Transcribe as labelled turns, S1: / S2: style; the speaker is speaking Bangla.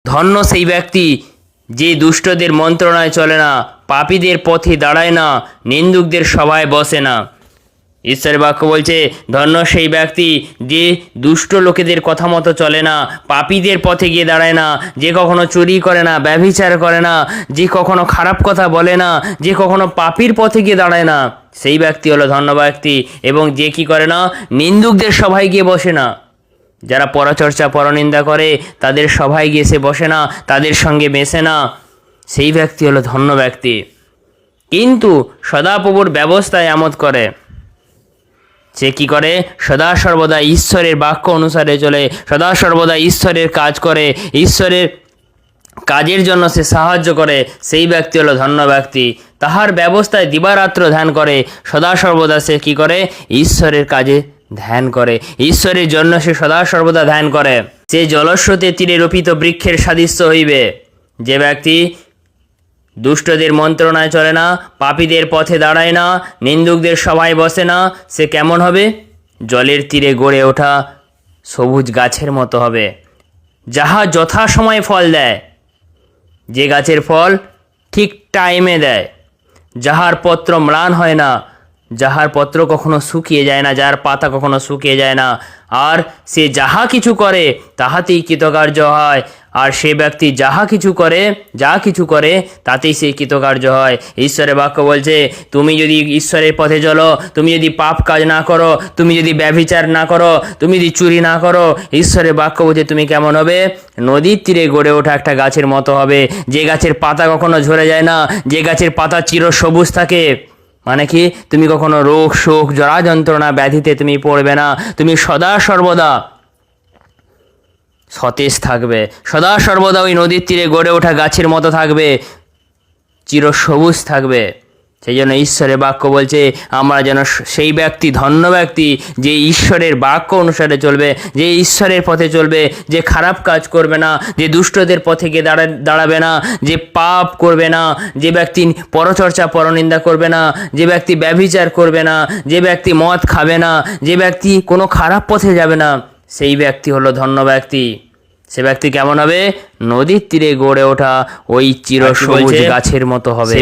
S1: ধন্য সেই ব্যক্তি যে দুষ্টদের মন্ত্রণায় চলে না, পাপীদের পথে দাঁড়ায় না, নিন্দুকদের সভায় বসে না। ঈশ্বরের বাক্য বলছে ধন্য সেই ব্যক্তি যে দুষ্ট লোকেদের কথা মতো চলে না, পাপীদের পথে গিয়ে দাঁড়ায় না, যে কখনো চুরি করে না, ব্যভিচার করে না, যে কখনো খারাপ কথা বলে না, যে কখনো পাপীর পথে গিয়ে দাঁড়ায় না, সেই ব্যক্তি হলো ধন্য ব্যক্তি। এবং যে কি করে না, নিন্দুকদের সভায় গিয়ে বসে না। যারা পরচর্চা পরনিন্দা করে তাদের সভায় গিয়ে সে বসে না, তাদের সঙ্গে মেশে না, সেই ব্যক্তি হলো ধন্য ব্যক্তি। কিন্তু সদাপ্রভুর ব্যবস্থায় আমোদ করে, সে কি করে, সদা সর্বদা ঈশ্বরের বাক্য অনুসারে চলে, সদা সর্বদা ঈশ্বরের কাজ করে, ঈশ্বরের কাজের জন্য সে সাহায্য করে, সেই ব্যক্তি হলো ধন্য ব্যক্তি। তাহার ব্যবস্থায় দিবারাত্র ধ্যান করে, সদা সর্বদা সে কি করে, ঈশ্বরের কাজে ধ্যান করে, ঈশ্বরের জন্য সে সদা সর্বদা ধ্যান করে। সে জলস্রোতের তীরে রোপিত বৃক্ষের সাদৃশ্য হইবে। যে ব্যক্তি দুষ্টদের মন্ত্রণায় চলে না, পাপীদের পথে দাঁড়ায় না, নিন্দুকদের সভায় বসে না, সে কেমন হবে, জলের তীরে গড়ে ওঠা সবুজ গাছের মতো হবে, যাহা যথাসময়ে ফল দেয়। যে গাছের ফল ঠিক টাইমে দেয়, যাহার পত্র ম্লান হয় না, যাহার পত্র কখনো শুকিয়ে যায় না, যার পাতা কখনো শুকিয়ে যায় না, আর সে যাহা কিছু করে তাহাতেই কৃতকার্য হয়। আর সে ব্যক্তি যা কিছু করে তাতেই সে কৃতকার্য হয়। ঈশ্বরের বাক্য বলছে তুমি যদি ঈশ্বরের পথে চলো, তুমি যদি পাপ কাজ না করো, তুমি যদি ব্যভিচার না করো, তুমি যদি চুরি না করো, ঈশ্বরের বাক্য বলছে তুমি কেমন হবে, নদীর তীরে গড়ে ওঠা একটা গাছের মতো হবে, যে গাছের পাতা কখনো ঝরে যায় না, যে গাছের পাতা চির সবুজ থাকে। মানে কি, তুমি কখনো রোগ শোক জরা যন্ত্রণা ব্যাধিতে তুমি পড়বে না, তুমি সদা সর্বদা সতেজ থাকবে, সদা সর্বদা ওই নদীর তীরে গড়ে ওঠা গাছের মতো থাকবে, চির সবুজ থাকবে। সেই জন্য ঈশ্বরের বাক্য বলছে আমরা যেন সেই ব্যক্তি, ধন্য ব্যক্তি যে ঈশ্বরের বাক্য অনুসারে চলবে, যে ঈশ্বরের পথে চলবে, যে খারাপ কাজ করবে না, যে দুষ্টদের পথে গিয়ে দাঁড়াবে না, যে পাপ করবে না, যে ব্যক্তি পরচর্চা পরনিন্দা করবে না, যে ব্যক্তি ব্যভিচার করবে না, যে ব্যক্তি মদ খাবে না, যে ব্যক্তি কোনো খারাপ পথে যাবে না, সেই ব্যক্তি হলো ধন্য ব্যক্তি। সে ব্যক্তি কেমন হবে, নদীর তীরে গড়ে ওঠা ওই চির সবুজ গাছের মতো হবে।